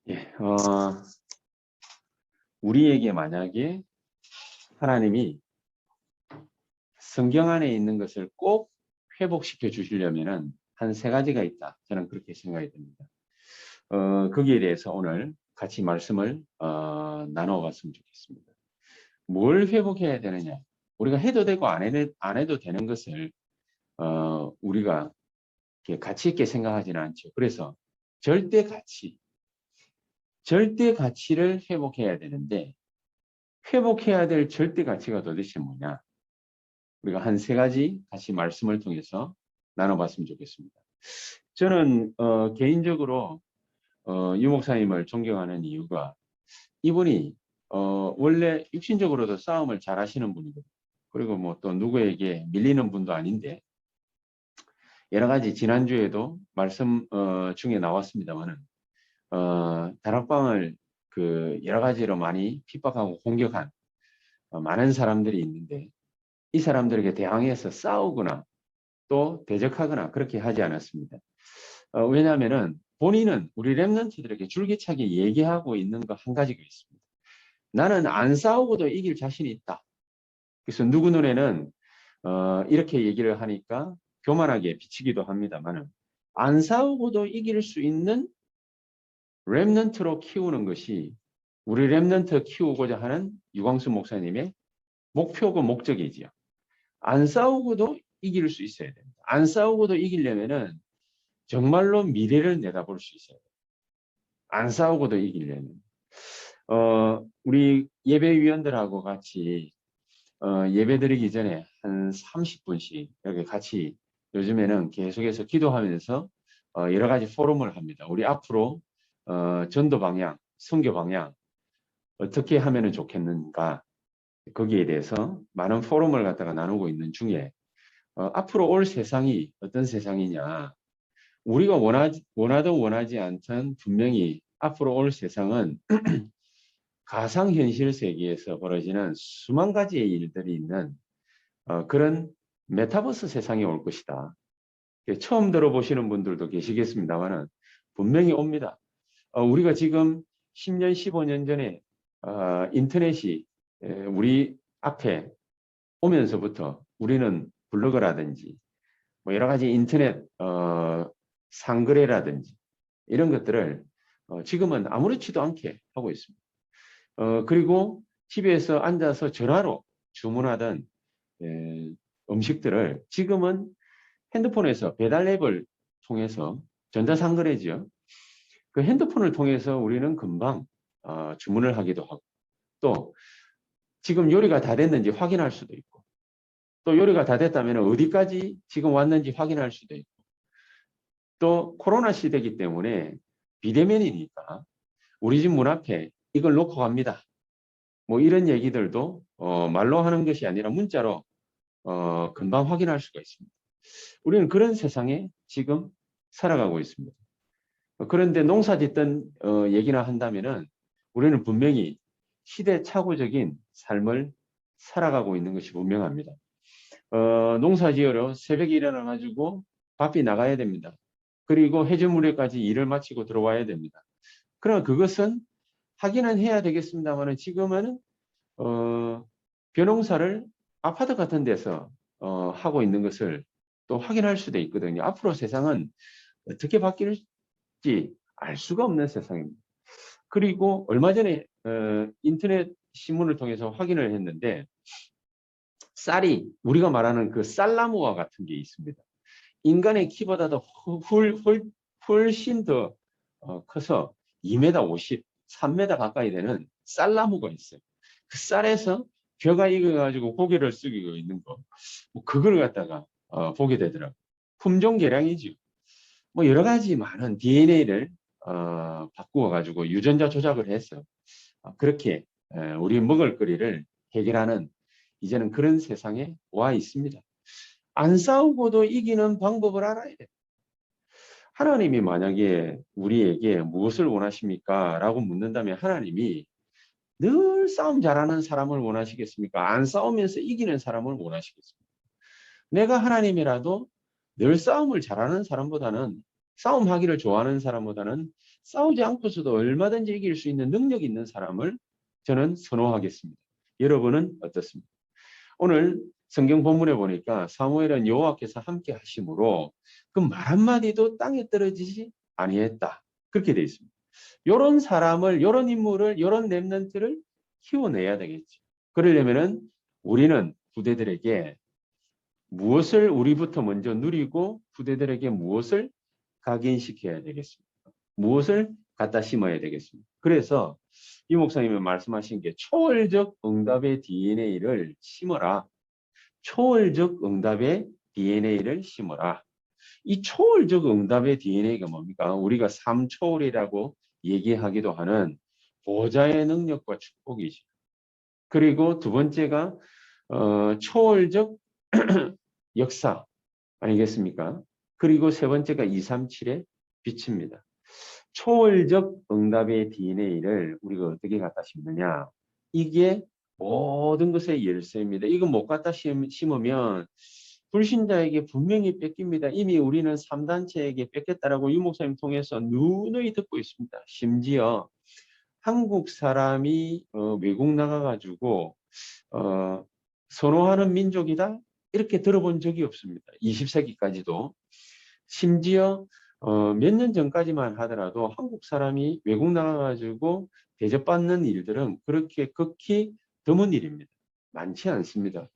예, 우리에게 만약에 하나님이 성경 안에 있는 것을 꼭 회복시켜 주시려면은 한 세 가지가 있다. 저는 그렇게 생각이 듭니다. 거기에 대해서 오늘 같이 말씀을 나눠봤으면 좋겠습니다. 뭘 회복해야 되느냐? 우리가 해도 되고 안 해도 되는 것을 우리가 가치 있게 생각하지는 않죠. 그래서 절대 가치를 회복해야 되는데 회복해야 될 절대 가치가 도대체 뭐냐? 우리가 한 세 가지 같이 말씀을 통해서 나눠봤으면 좋겠습니다. 저는 개인적으로 유 목사님을 존경하는 이유가 이분이 원래 육신적으로도 싸움을 잘 하시는 분이고 그리고 뭐 또 누구에게 밀리는 분도 아닌데 여러 가지 지난주에도 말씀 중에 나왔습니다만은 다락방을 그 여러 가지로 많이 핍박하고 공격한 많은 사람들이 있는데 이 사람들에게 대항해서 싸우거나 또 대적하거나 그렇게 하지 않았습니다. 왜냐하면은 본인은 우리 렘넌트들에게 줄기차게 얘기하고 있는 거 한 가지가 있습니다. 나는 안 싸우고도 이길 자신이 있다. 그래서 누구 눈에는 이렇게 얘기를 하니까 교만하게 비치기도 합니다만은 안 싸우고도 이길 수 있는 렘넌트로 키우는 것이 우리 렘넌트 키우고자 하는 유광수 목사님의 목표고 목적이지요. 안 싸우고도 이길 수 있어야 됩니다. 안 싸우고도 이기려면은 정말로 미래를 내다볼 수 있어요. 안 싸우고도 이기려면. 우리 예배위원들하고 같이 예배 드리기 전에 한 30분씩 이렇게 같이 요즘에는 계속해서 기도하면서 여러 가지 포럼을 합니다. 우리 앞으로 전도 방향, 선교 방향 어떻게 하면 좋겠는가 거기에 대해서 많은 포럼을 갖다가 나누고 있는 중에 앞으로 올 세상이 어떤 세상이냐 우리가 원하든 원하지 않든 분명히 앞으로 올 세상은 가상현실 세계에서 벌어지는 수만 가지의 일들이 있는 그런 메타버스 세상이 올 것이다. 처음 들어보시는 분들도 계시겠습니다만은 분명히 옵니다. 우리가 지금 10년, 15년 전에 인터넷이 우리 앞에 오면서부터 우리는 블로그라든지 뭐 여러 가지 인터넷 상거래라든지 이런 것들을 지금은 아무렇지도 않게 하고 있습니다. 그리고 집에서 앉아서 전화로 주문하던 음식들을 지금은 핸드폰에서 배달 앱을 통해서 전자상거래죠. 그 핸드폰을 통해서 우리는 금방 주문을 하기도 하고 또 지금 요리가 다 됐는지 확인할 수도 있고 또 요리가 다 됐다면 어디까지 지금 왔는지 확인할 수도 있고 또 코로나 시대이기 때문에 비대면이니까 우리 집 문 앞에 이걸 놓고 갑니다. 뭐 이런 얘기들도 말로 하는 것이 아니라 문자로 금방 확인할 수가 있습니다. 우리는 그런 세상에 지금 살아가고 있습니다. 그런데 농사 짓던 얘기나 한다면은 우리는 분명히 시대착오적인 삶을 살아가고 있는 것이 분명합니다. 농사 지으러 새벽에 일어나가지고 바삐 나가야 됩니다. 그리고 해저무렵까지 일을 마치고 들어와야 됩니다. 그러나 그것은 하기는 해야 되겠습니다만 지금은 벼농사를 아파트 같은 데서 하고 있는 것을 또 확인할 수도 있거든요. 앞으로 세상은 어떻게 바뀔지 알 수가 없는 세상입니다. 그리고 얼마 전에 인터넷 신문을 통해서 확인을 했는데 쌀이 우리가 말하는 그 쌀나무와 같은 게 있습니다. 인간의 키보다도 훨씬 더 커서 2m 50, 3m 가까이 되는 쌀나무가 있어요. 그 쌀에서 벼가 익어가지고 고개를 숙이고 있는 거, 뭐 그걸 갖다가 보게 되더라고요. 품종 개량이죠. 뭐 여러 가지 많은 DNA를 바꾸어 가지고 유전자 조작을 해서 그렇게 우리 먹을거리를 해결하는 이제는 그런 세상에 와 있습니다. 안 싸우고도 이기는 방법을 알아야 돼요. 하나님이 만약에 우리에게 무엇을 원하십니까? 라고 묻는다면 하나님이 늘 싸움 잘하는 사람을 원하시겠습니까? 안 싸우면서 이기는 사람을 원하시겠습니까? 내가 하나님이라도 늘 싸움을 잘하는 사람보다는 싸움하기를 좋아하는 사람보다는 싸우지 않고서도 얼마든지 이길 수 있는 능력이 있는 사람을 저는 선호하겠습니다. 여러분은 어떻습니까? 오늘 성경 본문에 보니까 사무엘은 여호와께서 함께 하심으로 그 말 한마디도 땅에 떨어지지 아니했다. 그렇게 되어 있습니다. 이런 사람을, 이런 인물을, 이런 렘넌트를 키워내야 되겠지. 그러려면은 우리는 후대들에게 무엇을 우리부터 먼저 누리고 후대들에게 무엇을 각인시켜야 되겠습니까? 무엇을 갖다 심어야 되겠습니까? 그래서 이 목사님이 말씀하신 게 초월적 응답의 DNA를 심어라. 초월적 응답의 DNA를 심어라. 이 초월적 응답의 DNA가 뭡니까? 우리가 삼초월이라고 얘기하기도 하는 보좌의 능력과 축복이죠. 그리고 두 번째가 초월적 역사 아니겠습니까? 그리고 세 번째가 237의 빛입니다. 초월적 응답의 DNA를 우리가 어떻게 갖다 심느냐? 이게 모든 것의 열쇠입니다. 이거 못 갖다 심으면 불신자에게 분명히 뺏깁니다. 이미 우리는 3단체에게 뺏겼다라고 유 목사님 통해서 누누이 듣고 있습니다. 심지어 한국 사람이 외국 나가가지고 선호하는 민족이다? 이렇게 들어본 적이 없습니다. 20세기까지도. 심지어 몇 년 전까지만 하더라도 한국 사람이 외국 나가가지고 대접받는 일들은 그렇게 극히 드문 일입니다. 많지 않습니다.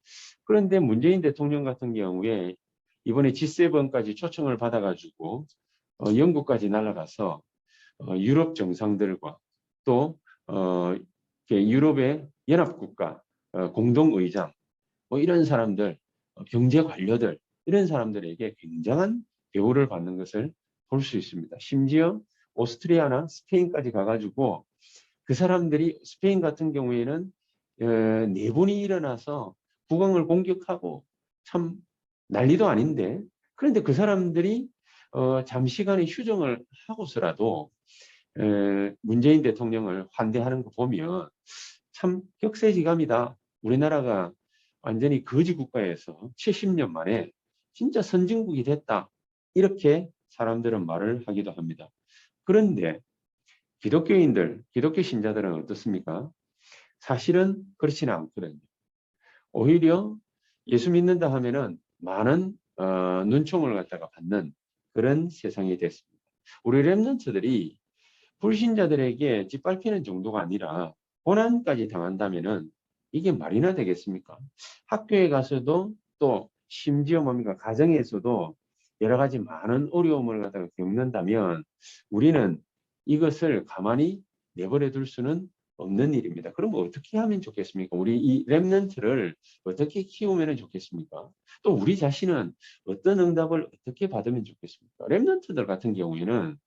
그런데 문재인 대통령 같은 경우에 이번에 G7까지 초청을 받아가지고 영국까지 날아가서 유럽 정상들과 또 유럽의 연합국가 공동의장 뭐 이런 사람들, 경제 관료들 이런 사람들에게 굉장한 대우를 받는 것을 볼 수 있습니다. 심지어 오스트리아나 스페인까지 가가지고 그 사람들이 스페인 같은 경우에는 내분이 일어나서 국왕을 공격하고 참 난리도 아닌데 그런데 그 사람들이 잠시간의 휴정을 하고서라도 문재인 대통령을 환대하는 거 보면 참 격세지감이다. 우리나라가 완전히 거지 국가에서 70년 만에 진짜 선진국이 됐다. 이렇게 사람들은 말을 하기도 합니다. 그런데 기독교인들, 기독교 신자들은 어떻습니까? 사실은 그렇지는 않거든요. 오히려 예수 믿는다 하면은 많은 눈총을 갖다가 받는 그런 세상이 됐습니다. 우리 렘넌트들이 불신자들에게 짓밟히는 정도가 아니라 고난까지 당한다면은 이게 말이나 되겠습니까? 학교에 가서도 또 심지어 뭡니까? 가정에서도 여러 가지 많은 어려움을 갖다가 겪는다면 우리는 이것을 가만히 내버려 둘 수는 없는 일입니다. 그럼 어떻게 하면 좋겠습니까? 우리 이 렘넌트를 어떻게 키우면 좋겠습니까? 또 우리 자신은 어떤 응답을 어떻게 받으면 좋겠습니까? 렘넌트들 같은 경우에는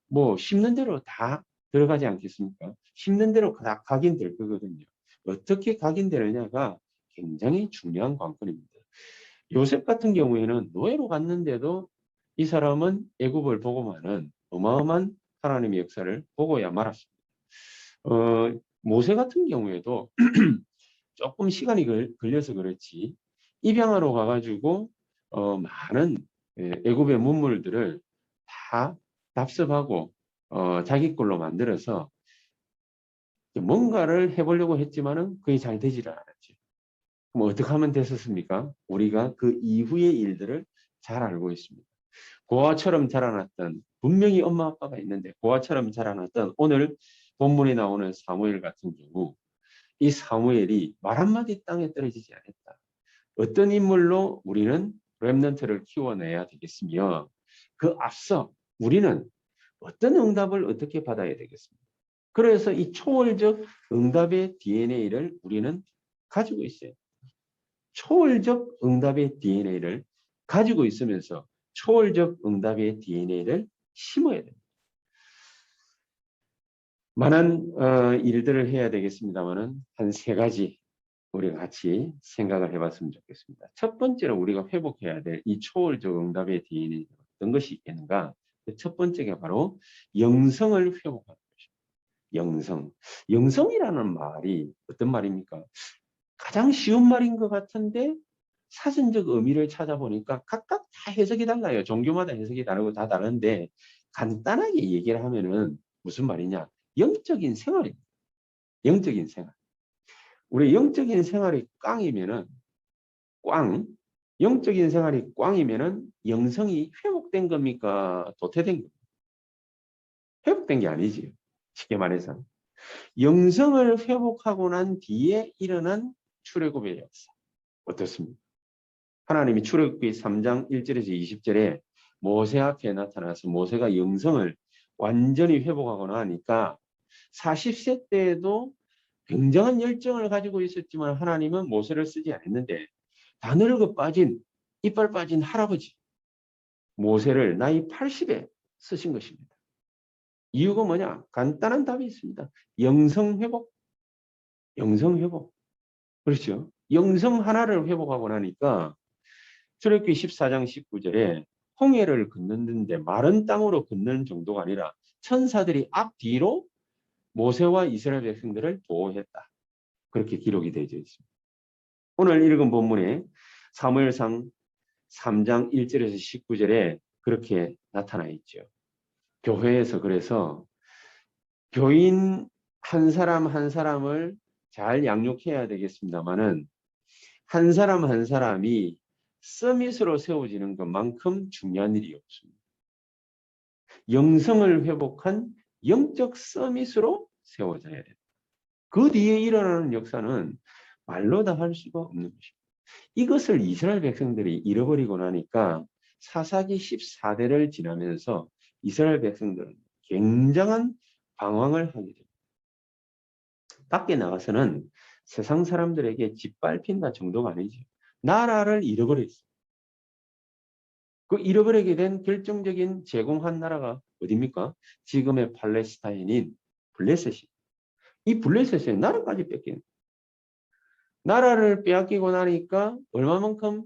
뭐 심는 대로 다 들어가지 않겠습니까? 심는 대로 다 각인될 거거든요. 어떻게 각인되느냐가 굉장히 중요한 관건입니다. 요셉 같은 경우에는 노예로 갔는데도 이 사람은 애굽을 보고만은 어마어마한 하나님의 역사를 보고야 말았습니다. 모세 같은 경우에도 조금 시간이 걸려서 그렇지 입양하러 가가지고 많은 애굽의 문물들을 다 답습하고 자기 걸로 만들어서 뭔가를 해보려고 했지만은 그게 잘 되지를 않았죠. 그럼 어떻게 하면 됐었습니까? 우리가 그 이후의 일들을 잘 알고 있습니다. 고아처럼 자라났던 분명히 엄마 아빠가 있는데 고아처럼 자라났던 오늘 본문에 나오는 사무엘 같은 경우 이 사무엘이 말 한마디 땅에 떨어지지 않았다. 어떤 인물로 우리는 렘넌트를 키워내야 되겠으며 그 앞서 우리는 어떤 응답을 어떻게 받아야 되겠습니까? 그래서 이 초월적 응답의 DNA를 우리는 가지고 있어요. 초월적 응답의 DNA를 가지고 있으면서 초월적 응답의 DNA를 심어야 됩니다. 많은 일들을 해야 되겠습니다만은 한 세 가지 우리가 같이 생각을 해봤으면 좋겠습니다. 첫 번째로 우리가 회복해야 될 이 초월적 응답의 DNA가 어떤 것이 있겠는가? 그 첫 번째가 바로 영성을 회복하는 것입니다. 영성. 영성이라는 말이 어떤 말입니까? 가장 쉬운 말인 것 같은데 사전적 의미를 찾아보니까 각각 다 해석이 달라요. 종교마다 해석이 다르고 다 다른데 간단하게 얘기를 하면은 무슨 말이냐? 영적인 생활입니다. 영적인 생활. 우리 영적인 생활이 꽝이면은 꽝, 영적인 생활이 꽝이면은 영성이 회복된 겁니까? 도태된 겁니까? 회복된 게 아니지. 쉽게 말해서. 영성을 회복하고 난 뒤에 일어난 출애굽의 역사. 어떻습니까? 하나님이 출애굽기 3장 1절에서 20절에 모세 앞에 나타나서 모세가 영성을 완전히 회복하고 나니까 40세 때에도 굉장한 열정을 가지고 있었지만 하나님은 모세를 쓰지 않았는데 다 늙어 빠진 이빨 빠진 할아버지 모세를 나이 80에 쓰신 것입니다. 이유가 뭐냐? 간단한 답이 있습니다. 영성 회복. 영성 회복. 그렇죠? 영성 하나를 회복하고 나니까 출애굽기 14장 19절에 홍해를 건너는데 마른 땅으로 건너는 정도가 아니라 천사들이 앞뒤로 모세와 이스라엘 백성들을 보호했다. 그렇게 기록이 되어 있습니다. 오늘 읽은 본문에 사무엘상 3장 1절에서 19절에 그렇게 나타나 있죠. 교회에서 그래서 교인 한 사람 한 사람을 잘 양육해야 되겠습니다만은 한 사람 한 사람이 서밋으로 세워지는 것만큼 중요한 일이 없습니다. 영성을 회복한 영적 서밋으로 세워져야 됩니다. 그 뒤에 일어나는 역사는 말로 다 할 수가 없는 것입니다. 이것을 이스라엘 백성들이 잃어버리고 나니까 사사기 14대를 지나면서 이스라엘 백성들은 굉장한 방황을 하게 됩니다. 밖에 나가서는 세상 사람들에게 짓밟힌다 정도가 아니죠. 나라를 잃어버렸어요. 그 잃어버리게 된 결정적인 제공한 나라가 어디입니까? 지금의 팔레스타인인 블레셋이. 이 블레셋의 나라까지 뺏긴. 나라를 빼앗기고 나니까 얼마만큼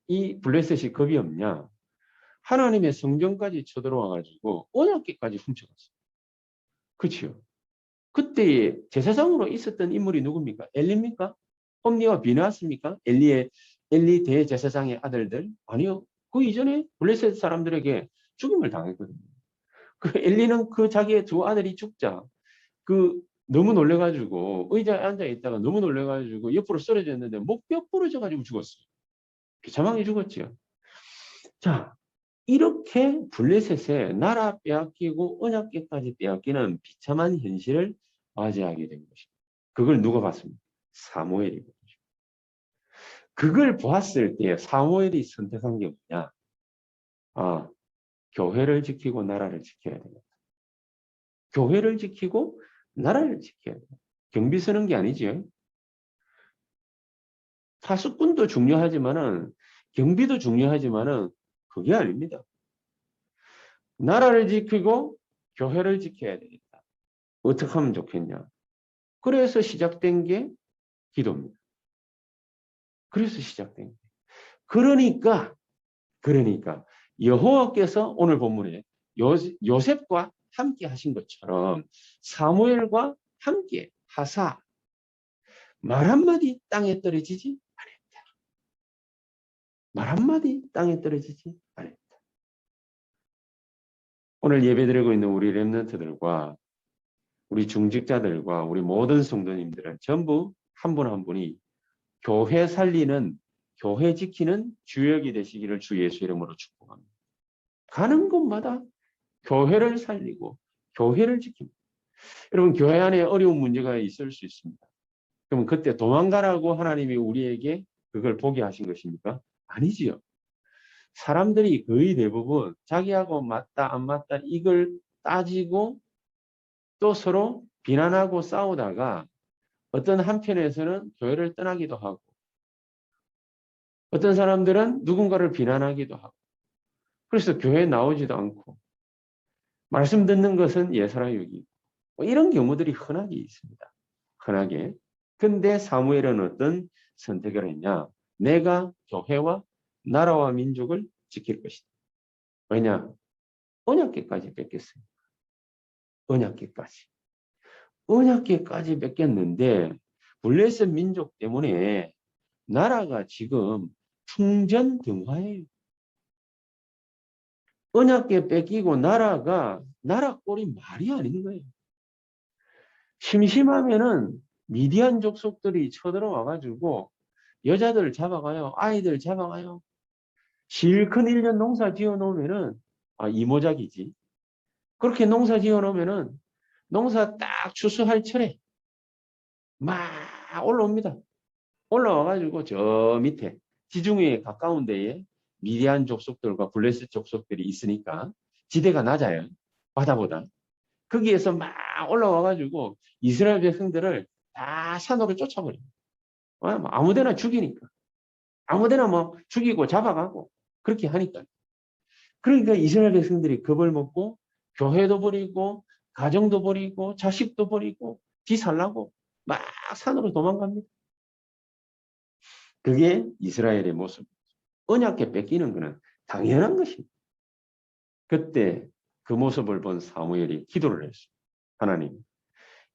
이 블레셋이 겁이 없냐? 하나님의 성전까지 쳐들어와 가지고 언약궤까지 훔쳐갔어요. 그렇죠? 그때 제사장으로 있었던 인물이 누굽니까? 엘리입니까? 홈리와 비나스입니까? 엘리 대제사장의 아들들? 아니요. 그 이전에 블레셋 사람들에게 죽임을 당했거든요. 그 엘리는 그 자기의 두 아들이 죽자 그 너무 놀래가지고 의자에 앉아 있다가 너무 놀래가지고 옆으로 쓰러졌는데 목뼈 부러져가지고 죽었어요. 비참하게 죽었죠. 자, 이렇게 블레셋에 나라 빼앗기고 언약궤까지 빼앗기는 비참한 현실을 맞이하게 된 것입니다. 그걸 누가 봤습니까? 사무엘이. 그걸 보았을 때 사무엘이 선택한 게 뭐냐? 아, 교회를 지키고 나라를 지켜야 됩니다. 교회를 지키고 나라를 지켜야 됩니다. 경비 서는 게 아니죠. 파수꾼도 중요하지만은 경비도 중요하지만은 그게 아닙니다. 나라를 지키고 교회를 지켜야 되겠다. 어떻게 하면 좋겠냐? 그래서 시작된 게 기도입니다. 그래서 시작된 게. 그러니까 여호와께서 오늘 본문에 요셉과 함께 하신 것처럼 사무엘과 함께 하사 말 한마디 땅에 떨어지지 않았다. 말 한마디 땅에 떨어지지 않았다. 오늘 예배드리고 있는 우리 렘넌트들과 우리 중직자들과 우리 모든 성도님들은 전부 한 분 한 분이 교회 살리는, 교회 지키는 주역이 되시기를 주 예수 이름으로 축복합니다. 가는 곳마다 교회를 살리고 교회를 지킵니다. 여러분, 교회 안에 어려운 문제가 있을 수 있습니다. 그러면 그때 도망가라고 하나님이 우리에게 그걸 보게 하신 것입니까? 아니지요. 사람들이 거의 대부분 자기하고 맞다 안 맞다 이걸 따지고 또 서로 비난하고 싸우다가 어떤 한편에서는 교회를 떠나기도 하고 어떤 사람들은 누군가를 비난하기도 하고 그래서 교회에 나오지도 않고 말씀 듣는 것은 예사라육이고 뭐 이런 경우들이 흔하게 있습니다. 흔하게. 근데 사무엘은 어떤 선택을 했냐? 내가 교회와 나라와 민족을 지킬 것이다. 왜냐? 언약궤까지 뺏겼어요. 언약궤까지. 언약궤까지 뺏겼는데 블레셋 민족 때문에 나라가 지금 풍전등화예요. 언약궤 뺏기고 나라 꼴이 말이 아닌 거예요. 심심하면은 미디안 족속들이 쳐들어와가지고 여자들 잡아가요. 아이들 잡아가요. 실컷 1년 농사 지어놓으면은, 이모작이지. 그렇게 농사 지어놓으면은 농사 딱 추수할 철에 막 올라옵니다. 올라와가지고 저 밑에 지중해에 가까운 데에 미디안 족속들과 블레셋 족속들이 있으니까 지대가 낮아요. 바다보다. 거기에서 막 올라와가지고 이스라엘 백성들을 다 산으로 쫓아버려요. 아무데나 죽이니까. 아무데나 뭐 죽이고 잡아가고 그렇게 하니까. 그러니까 이스라엘 백성들이 겁을 먹고 교회도 버리고 가정도 버리고 자식도 버리고 지 살라고 막 산으로 도망갑니다. 그게 이스라엘의 모습. 언약궤 뺏기는 것은 당연한 것입니다. 그때 그 모습을 본 사무엘이 기도를 했어요. 하나님,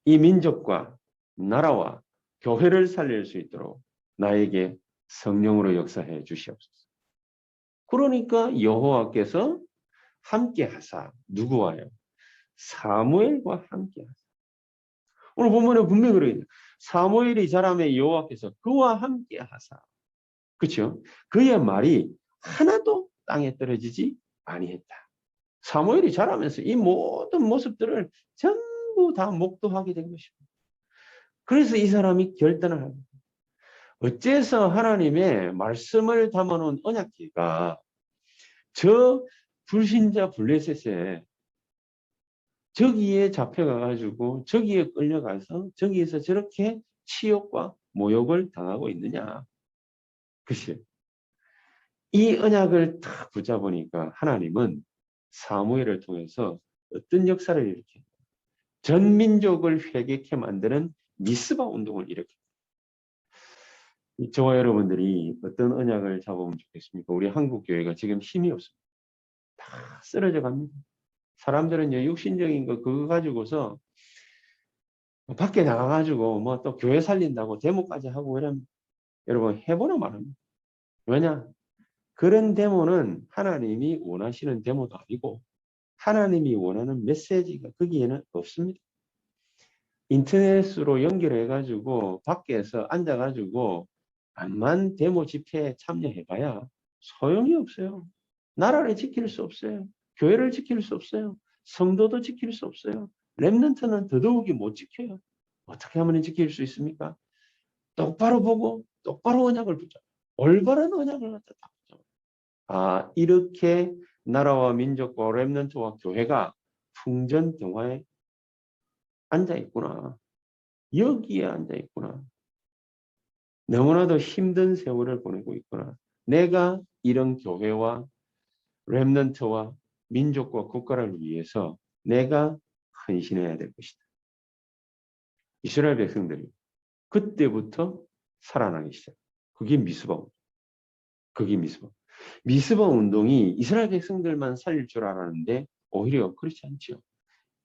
이 민족과 나라와 교회를 살릴 수 있도록 나에게 성령으로 역사해 주시옵소서. 그러니까 여호와께서 함께 하사. 누구와요? 사무엘과 함께 하사. 오늘 본문에 분명히 그러거든요. 사무엘이 자라매 여호와께서 그와 함께 하사. 그렇죠? 그의 말이 하나도 땅에 떨어지지 아니했다. 사무엘이 자라면서 이 모든 모습들을 전부 다 목도하게 된 것입니다. 그래서 이 사람이 결단을 합니다. 어째서 하나님의 말씀을 담아놓은 언약궤가 저 불신자 블레셋에 저기에 잡혀가가지고 저기에 끌려가서 저기에서 저렇게 치욕과 모욕을 당하고 있느냐. 그치? 이 언약을 딱 붙잡으니까 하나님은 사무엘을 통해서 어떤 역사를 일으켜요? 전 민족을 회개케 만드는 미스바 운동을 일으켜요. 저와 여러분들이 어떤 언약을 잡으면 좋겠습니까? 우리 한국 교회가 지금 힘이 없습니다. 다 쓰러져 갑니다. 사람들은 육신적인 거 그거 가지고서 밖에 나가가지고 뭐 또 교회 살린다고 데모까지 하고 이러면 여러분 해보나 말합니다. 왜냐? 그런 데모는 하나님이 원하시는 데모도 아니고 하나님이 원하는 메시지가 거기에는 없습니다. 인터넷으로 연결해가지고 밖에서 앉아가지고 암만 데모 집회에 참여해봐야 소용이 없어요. 나라를 지킬 수 없어요. 교회를 지킬 수 없어요. 성도도 지킬 수 없어요. 렘넌트는 더더욱이 못 지켜요. 어떻게 하면 지킬 수 있습니까? 똑바로 보고 똑바로 언약을 붙잡아. 올바른 언약을 갖다 딱 붙잡아. 이렇게 나라와 민족과 렘넌트와 교회가 풍전등화에 앉아있구나. 여기에 앉아있구나. 너무나도 힘든 세월을 보내고 있구나. 내가 이런 교회와 렘넌트와 민족과 국가를 위해서 내가 헌신해야 될 것이다. 이스라엘 백성들이 그때부터 살아나기 시작. 그게 미스바 운동. 그게 미스바. 미스바 운동이 이스라엘 백성들만 살릴 줄 알았는데 오히려 그렇지 않죠.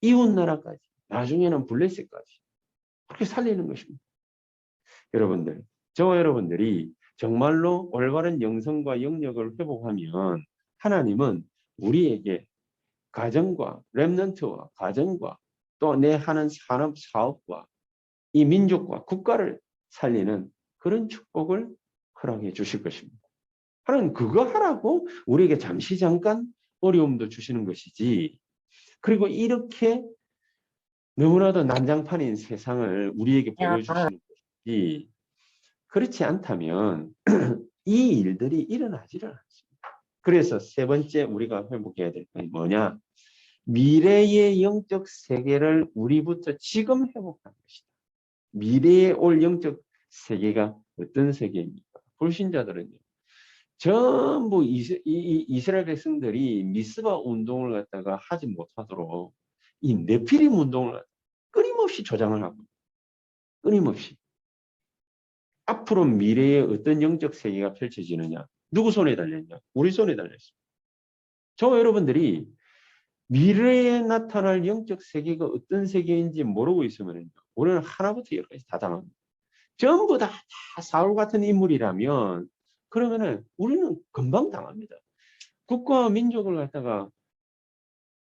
이웃 나라까지, 나중에는 블레셋까지 그렇게 살리는 것입니다. 여러분들, 저와 여러분들이 정말로 올바른 영성과 영역을 회복하면 하나님은 우리에게 가정과 렘넌트와 가정과 또 내 하는 산업 사업과 이 민족과 국가를 살리는 그런 축복을 허락해 주실 것입니다. 하나님 그거 하라고 우리에게 잠시 잠깐 어려움도 주시는 것이지. 그리고 이렇게 너무나도 난장판인 세상을 우리에게 보여주시는 것이지. 그렇지 않다면 이 일들이 일어나지를 않습니다. 그래서 세 번째 우리가 회복해야 될 건 뭐냐? 미래의 영적 세계를 우리부터 지금 회복하는 것이다. 미래에 올 영적 세계가 어떤 세계입니까? 불신자들은요. 전부 이스라엘 백성들이 미스바 운동을 갖다가 하지 못하도록 이 네피림 운동을 끊임없이 조장을 하고 끊임없이 앞으로 미래에 어떤 영적 세계가 펼쳐지느냐? 누구 손에 달렸냐? 우리 손에 달렸습니다. 저와 여러분들이 미래에 나타날 영적 세계가 어떤 세계인지 모르고 있으면 우리는 하나부터 열까지 다 당합니다. 전부 다 사울 같은 인물이라면 그러면은 우리는 금방 당합니다. 국가와 민족을 갖다가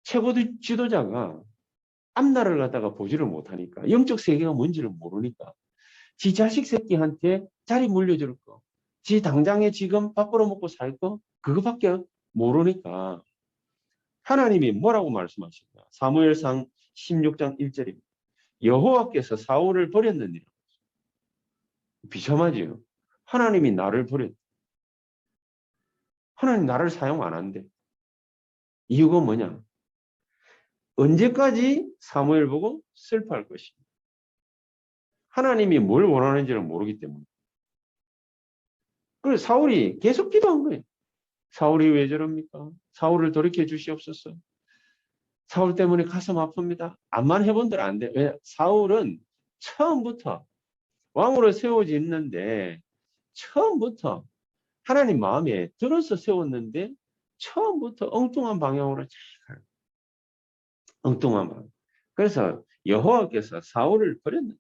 최고 지도자가 앞날을 갖다가 보지를 못하니까, 영적 세계가 뭔지를 모르니까 지 자식 새끼한테 자리 물려줄 거, 지 당장에 지금 밥 벌어먹고 살 거, 그거밖에 모르니까 하나님이 뭐라고 말씀하십니까? 사무엘상 16장 1절입니다. 여호와께서 사울을 버렸느니라. 비참하지요. 하나님이 나를 버렸. 하나님 나를 사용 안 한대. 이유가 뭐냐? 언제까지 사무엘 보고 슬퍼할 것입니다. 하나님이 뭘 원하는지를 모르기 때문에. 그래서 사울이 계속 기도한 거예요. 사울이 왜 저럽니까? 사울을 돌이켜 주시옵소서. 사울 때문에 가슴 아픕니다. 암만 해본들 안 돼. 왜? 사울은 처음부터 왕으로 세워졌는데, 처음부터 하나님 마음에 들어서 세웠는데, 처음부터 엉뚱한 방향으로 잘 가요. 엉뚱한 방향. 그래서 여호와께서 사울을 버렸는데,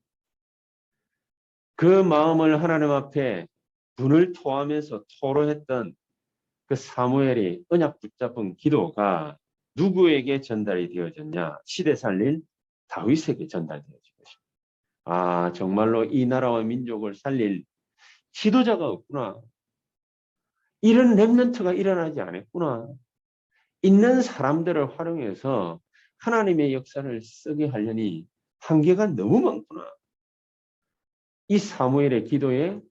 그 마음을 하나님 앞에 분을 토하면서 토로했던 그 사무엘이 언약 붙잡은 기도가 누구에게 전달이 되어졌냐? 시대 살릴 다윗에게 전달되어진 것입니다. 아, 정말로 이 나라와 민족을 살릴 지도자가 없구나. 이런 렘넌트가 일어나지 않았구나. 있는 사람들을 활용해서 하나님의 역사를 쓰게 하려니 한계가 너무 많구나. 이 사무엘의 기도에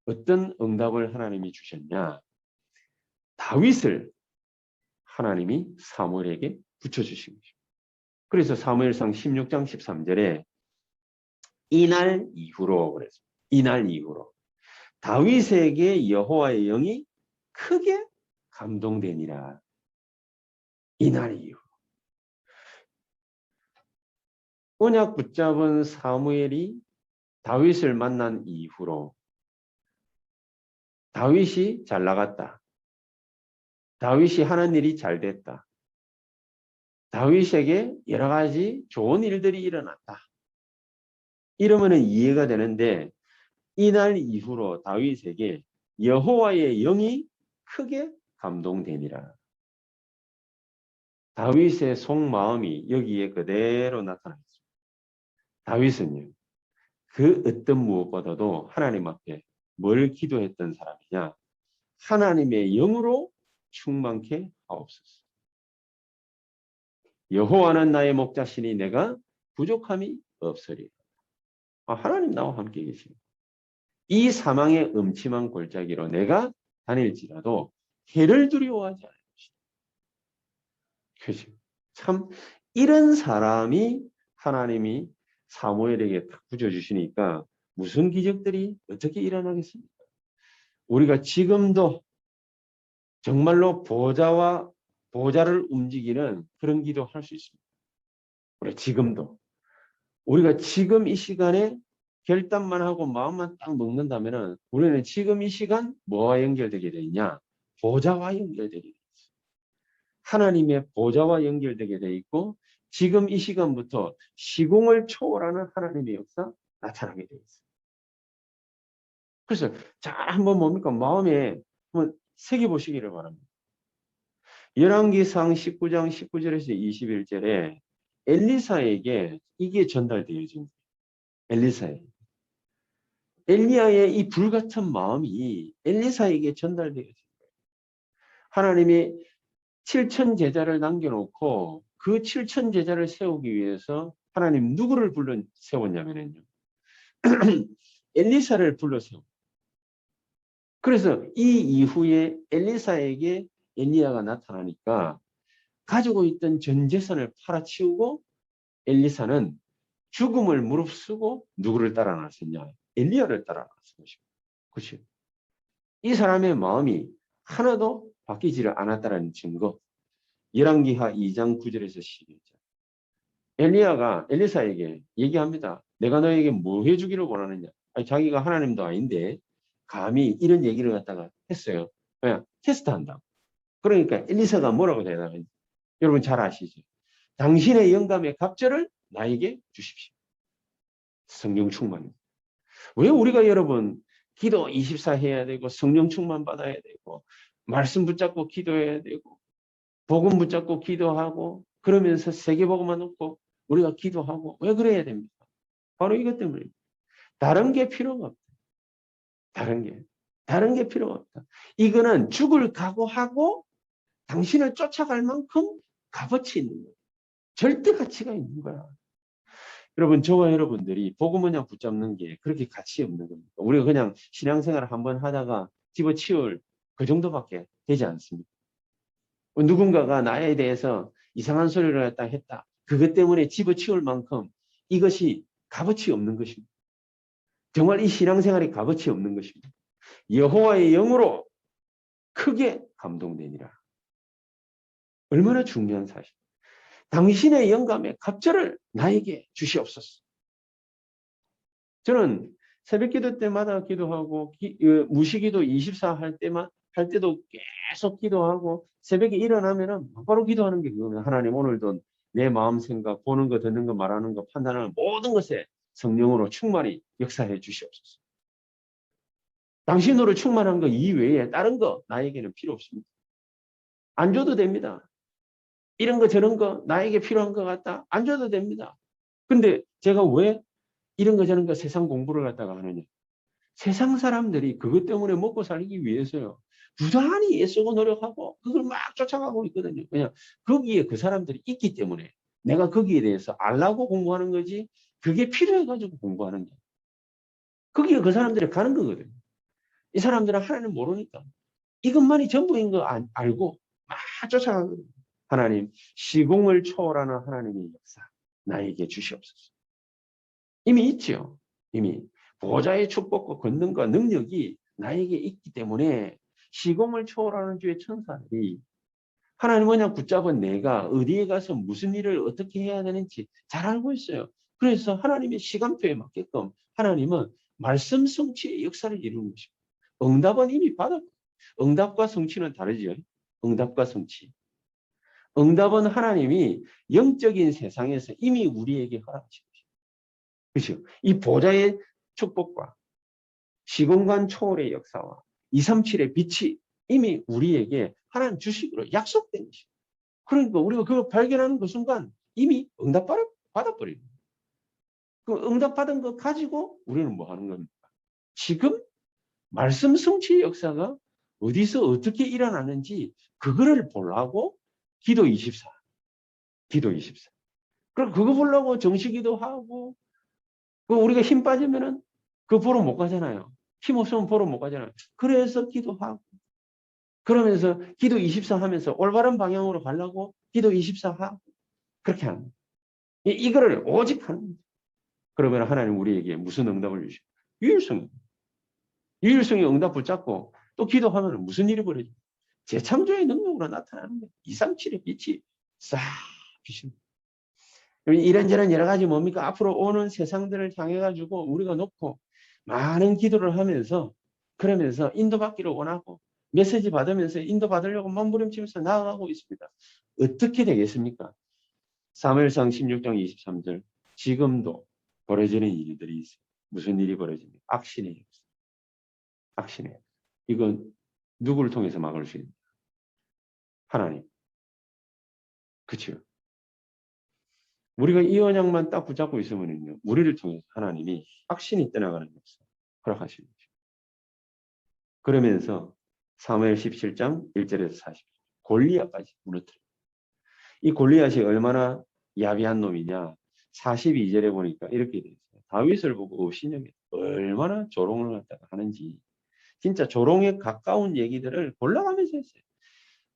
어떤 응답을 하나님이 주셨냐? 다윗을 하나님이 사무엘에게 붙여주신 것입니다. 그래서 사무엘상 16장 13절에 이날 이후로 그래서 이날 이후로 다윗에게 여호와의 영이 크게 감동되니라. 이날 이후 언약 붙잡은 사무엘이 다윗을 만난 이후로 다윗이 잘 나갔다. 다윗이 하는 일이 잘 됐다. 다윗에게 여러 가지 좋은 일들이 일어났다. 이러면 이해가 되는데 이날 이후로 다윗에게 여호와의 영이 크게 감동되니라. 다윗의 속마음이 여기에 그대로 나타났습니다. 다윗은요, 그 어떤 무엇보다도 하나님 앞에 뭘 기도했던 사람이냐? 하나님의 영으로 충만케 하옵소서. 여호와는 나의 목자시니 내가 부족함이 없으리라. 하나님 나와 함께 계십니다. 이 사망의 음침한 골짜기로 내가 다닐지라도 해를 두려워하지 않을 것이다. 참 이런 사람이 하나님이 사무엘에게 딱 붙여주시니까 무슨 기적들이 어떻게 일어나겠습니까? 우리가 지금도 정말로 보좌를 움직이는 그런 기도 할 수 있습니다. 우리 지금도. 우리가 지금 이 시간에 결단만 하고 마음만 딱 먹는다면 우리는 지금 이 시간 뭐와 연결되게 되어 있냐? 보좌와 연결되게 되어 있어요. 하나님의 보좌와 연결되게 되어 있고 지금 이 시간부터 시공을 초월하는 하나님의 역사 나타나게 되어 있어요. 그래서 잘 한번 뭡니까? 마음에 한번 새겨보시기를 바랍니다. 열왕기상 19장 19절에서 21절에 엘리사에게 이게 전달되어집니다. 엘리사에게. 엘리야의 이 불같은 마음이 엘리사에게 전달되어진 거예요. 하나님이 7천 제자를 남겨놓고 그 7천 제자를 세우기 위해서 하나님 누구를 불러 세웠냐면요. 엘리사를 불러 세웠어요. 그래서 이 이후에 엘리사에게 엘리야가 나타나니까 가지고 있던 전 재산을 팔아치우고 엘리사는 죽음을 무릅쓰고 누구를 따라 나섰냐? 엘리야를 따라 나선 것입니다. 그렇죠? 이 사람의 마음이 하나도 바뀌지를 않았다는 증거. 열왕기하 2장 9절에서 11절. 엘리야가 엘리사에게 얘기합니다. 내가 너에게 뭐 해주기를 원하느냐? 아니, 자기가 하나님도 아닌데 감히 이런 얘기를 갖다가 했어요. 그냥 테스트한다. 그러니까 엘리사가 뭐라고 대답했냐? 여러분 잘 아시죠? 당신의 영감의 갑절을 나에게 주십시오. 성령 충만입니다. 왜 우리가 여러분 기도 24 해야 되고 성령 충만 받아야 되고 말씀 붙잡고 기도해야 되고 복음 붙잡고 기도하고 그러면서 세계복음만 놓고 우리가 기도하고 왜 그래야 됩니까? 바로 이것 때문에 다른 게 필요가 없다. 다른 게 필요가 없다. 이거는 죽을 각오하고 당신을 쫓아갈 만큼 값어치 있는 거야. 절대 가치가 있는 거야. 여러분, 저와 여러분들이 복음 언약 붙잡는 게 그렇게 가치 없는 겁니다. 우리가 그냥 신앙생활을 한번 하다가 집어치울 그 정도밖에 되지 않습니다. 누군가가 나에 대해서 이상한 소리를 했다 했다. 그것 때문에 집어치울 만큼 이것이 값어치 없는 것입니다. 정말 이 신앙생활이 값어치 없는 것입니다. 여호와의 영으로 크게 감동되니라. 얼마나 중요한 사실. 당신의 영감의 갑절을 나에게 주시옵소서. 저는 새벽 기도 때마다 기도하고 무시기도 24 할 때도 계속 기도하고 새벽에 일어나면은 바로 기도하는 게 그거예요. 하나님 오늘도 내 마음 생각 보는 거 듣는 거 말하는 거 판단하는 모든 것에 성령으로 충만히 역사해 주시옵소서. 당신으로 충만한 거 이외에 다른 거 나에게는 필요 없습니다. 안 줘도 됩니다. 이런 거 저런 거 나에게 필요한 것 같다. 안 줘도 됩니다. 근데 제가 왜 이런 거 저런 거 세상 공부를 갖다가 하느냐. 세상 사람들이 그것 때문에 먹고 살기 위해서요. 부단히 애쓰고 노력하고 그걸 막 쫓아가고 있거든요. 그냥 거기에 그 사람들이 있기 때문에 내가 거기에 대해서 알라고 공부하는 거지 그게 필요해가지고 공부하는 거예요. 거기에 그 사람들이 가는 거거든요. 이 사람들은 하나님 모르니까 이것만이 전부인 거 알고 막 쫓아가거든요. 하나님, 시공을 초월하는 하나님의 역사 나에게 주시옵소서. 이미 있죠. 이미 보좌의 축복과 권능과 능력이 나에게 있기 때문에 시공을 초월하는 주의 천사들이 하나님 언약 붙잡은 내가 어디에 가서 무슨 일을 어떻게 해야 되는지 잘 알고 있어요. 그래서 하나님의 시간표에 맞게끔 하나님은 말씀 성취의 역사를 이루는 것입니다. 응답은 이미 받았고 응답과 성취는 다르죠. 응답과 성취. 응답은 하나님이 영적인 세상에서 이미 우리에게 허락하신 것입니다. 그렇죠? 이 보좌의 축복과 시공간 초월의 역사와 237의 빛이 이미 우리에게 하나님 주식으로 약속된 것입니다. 그러니까 우리가 그걸 발견하는 그 순간 이미 응답 받아버리는 거예요. 그 응답 받은 거 가지고 우리는 뭐 하는 겁니까? 지금 말씀 성취의 역사가 어디서 어떻게 일어나는지 그거를 보려고 기도 24. 기도 24. 그럼 그거 보려고 정시기도 하고 우리가 힘 빠지면은 그거 보러 못 가잖아요. 힘 없으면 보러 못 가잖아요. 그래서 기도하고 그러면서 기도 24 하면서 올바른 방향으로 가려고 기도 24 하고 그렇게 하는 거예요. 이거를 오직 하는 거예요. 그러면 하나님 우리에게 무슨 응답을 주시고 유일성이 유일성의 응답 붙잡고 또 기도하면 무슨 일이 벌어져요? 재창조의 능력으로 나타나는 거예요. 237의 빛이 싹 비춥니다. 이런저런 여러 가지 뭡니까? 앞으로 오는 세상들을 향해 가지고 우리가 놓고 많은 기도를 하면서 그러면서 인도받기를 원하고 메시지 받으면서 인도받으려고 몸부림치면서 나아가고 있습니다. 어떻게 되겠습니까? 사무엘상 16장 23절 지금도 벌어지는 일들이 있어요. 무슨 일이 벌어집니까? 악신의 역사. 악신의 역사. 이건 누구를 통해서 막을 수 있습니까? 하나님. 그렇죠? 우리가 이 언약만 딱 붙잡고 있으면요. 우리를 통해서 하나님이 악신이 떠나가는 역사 허락하시는 거죠. 그러면서 사무엘 17장 1절에서 40절 골리앗까지 무너뜨려. 이 골리앗이 얼마나 야비한 놈이냐. 42절에 보니까 이렇게 돼 있어요. 다윗을 보고 신역에 얼마나 조롱을 갖다가 하는지 진짜 조롱에 가까운 얘기들을 골라가면서 했어요.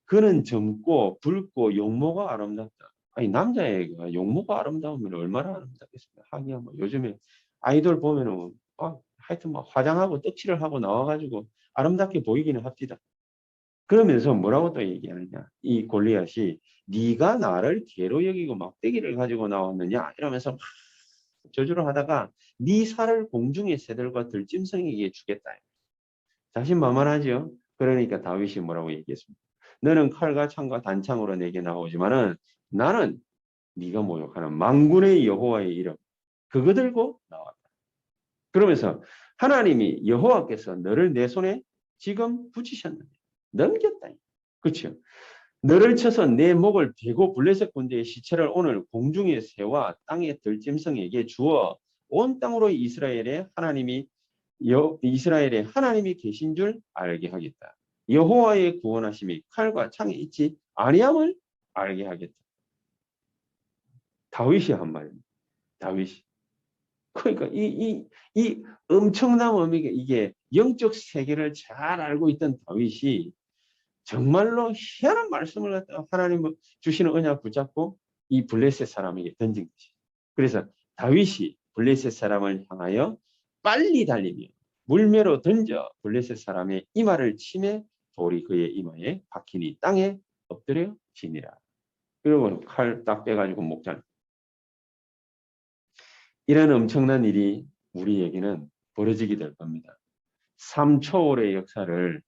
그는 젊고 붉고 용모가 아름답다. 아니 남자애가 용모가 아름다우면 얼마나 아름답겠습니까? 하기야 뭐 요즘에 아이돌 보면은 하여튼 뭐 화장하고 떡칠을 하고 나와가지고 아름답게 보이기는 합디다. 그러면서 뭐라고 또 얘기하느냐? 이 골리앗이 네가 나를 개로 여기고 막대기를 가지고 나왔느냐? 이러면서 막 저주를 하다가 네 살을 공중의 새들과 들짐승에게 주겠다. 자신만만하죠. 그러니까 다윗이 뭐라고 얘기했습니까? 너는 칼과 창과 단창으로 내게 나오지만은 나는 네가 모욕하는 만군의 여호와의 이름 그거 들고 나왔다. 그러면서 하나님이 여호와께서 너를 내 손에 지금 붙이셨는데 넘겼다. 그렇죠? 너를 쳐서 내 목을 베고 블레셋 군대의 시체를 오늘 공중의 새와 땅의 들짐승에게 주어 온 땅으로 이스라엘의 하나님이 계신 줄 알게 하겠다. 여호와의 구원하심이 칼과 창에 있지 아니함을 알게 하겠다. 다윗이 한 말입니다. 다윗이. 그러니까 이 엄청난 의미가 이게 영적 세계를 잘 알고 있던 다윗이 정말로 희한한 말씀을 갖다가 하나님 주시는 언약 붙잡고 이 블레셋 사람에게 던진 것이. 그래서 다윗이 블레셋 사람을 향하여 빨리 달리며 물매로 던져 블레셋 사람의 이마를 치매 돌이 그의 이마에 박히니 땅에 엎드려 지니라. 그리고 칼 딱 빼가지고 목잘. 이런 엄청난 일이 우리에게는 벌어지게 될 겁니다. 3초월의 역사를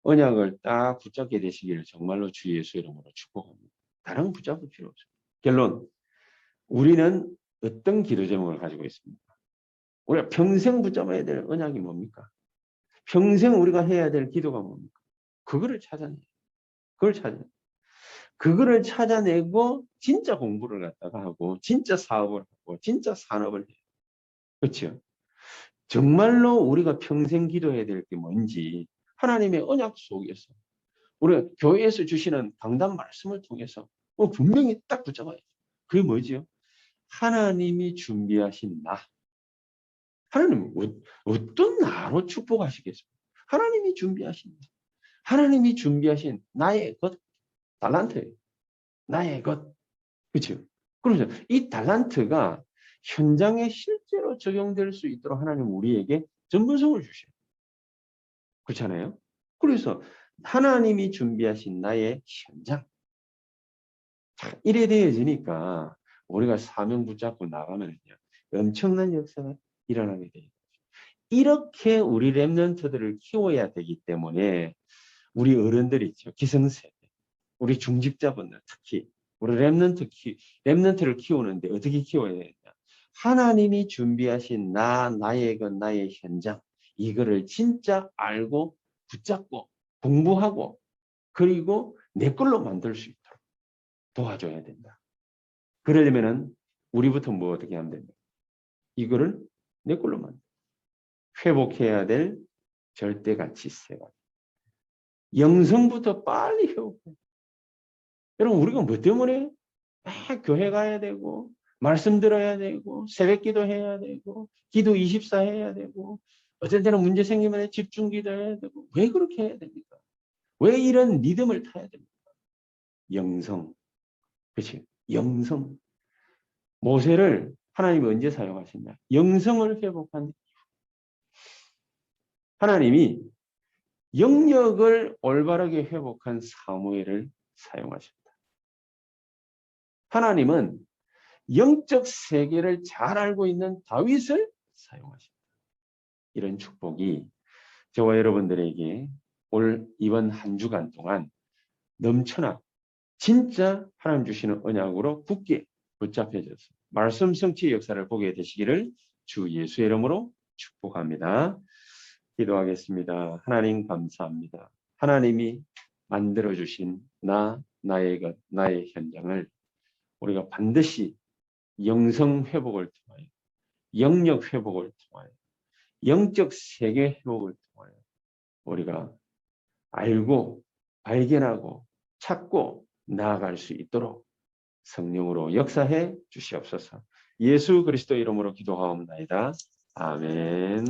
언약을 딱 붙잡게 되시기를 정말로 주 예수 이름으로 축복합니다. 다른 거 붙잡을 필요 없어요. 결론, 우리는 어떤 기도 제목을 가지고 있습니까? 우리가 평생 붙잡아야 될 언약이 뭡니까? 평생 우리가 해야 될 기도가 뭡니까? 그거를 찾아내요. 그거를 찾아내고 진짜 공부를 갖다가 하고 진짜 사업을 하고 진짜 산업을 해요. 그렇죠? 정말로 우리가 평생 기도해야 될 게 뭔지 하나님의 언약 속에서 우리가 교회에서 주시는 강단 말씀을 통해서 분명히 딱 붙잡아야 돼요. 그게 뭐지요? 하나님이 준비하신 나. 하나님 어떤 나로 축복하시겠습니까? 하나님이 준비하신 나. 하나님이 준비하신 나의 것, 달란트예요. 나의 것. 그렇죠? 그래서 이 달란트가 현장에 실제로 적용될 수 있도록 하나님 우리에게 전문성을 주셔요. 그렇잖아요? 그래서 하나님이 준비하신 나의 현장. 이래 되어지니까 우리가 사명 붙잡고 나가면요. 엄청난 역사가 일어나게 돼요. 이렇게 우리 렘넌트들을 키워야 되기 때문에 우리 어른들 있죠. 기성세대. 우리 중직자분들 특히 우리 렘넌트를 키우는데 어떻게 키워야 되냐. 하나님이 준비하신 나의 것, 나의 현장. 이거를 진짜 알고 붙잡고 공부하고 그리고 내 걸로 만들 수 있도록 도와줘야 된다. 그러려면은 우리부터 뭐 어떻게 하면 됩니까? 이거를 내 걸로 만들. 회복해야 될 절대가치세가. 영성부터 빨리 회복해. 여러분 우리가 뭐 때문에 교회 가야 되고 말씀 들어야 되고 새벽 기도해야 되고 기도 24 해야 되고 어쩔 때는 문제 생기면 집중 기도해야 되고 왜 그렇게 해야 됩니까? 왜 이런 믿음을 타야 됩니까? 영성. 그렇지? 영성. 모세를 하나님이 언제 사용하셨냐? 영성을 회복한 이후. 하나님이 영역을 올바르게 회복한 사무엘을 사용하셨다. 하나님은 영적 세계를 잘 알고 있는 다윗을 사용하십니다. 이런 축복이 저와 여러분들에게 이번 한 주간 동안 넘쳐나 진짜 하나님 주시는 언약으로 굳게 붙잡혀져서 말씀 성취의 역사를 보게 되시기를 주 예수의 이름으로 축복합니다. 기도하겠습니다. 하나님 감사합니다. 하나님이 만들어주신 나의 것, 나의 현장을 우리가 반드시 영성 회복을 통하여 영역 회복을 통하여 영적 세계 회복을 통하여 우리가 알고 발견하고 찾고 나아갈 수 있도록 성령으로 역사해 주시옵소서. 예수 그리스도 이름으로 기도하옵나이다. 아멘.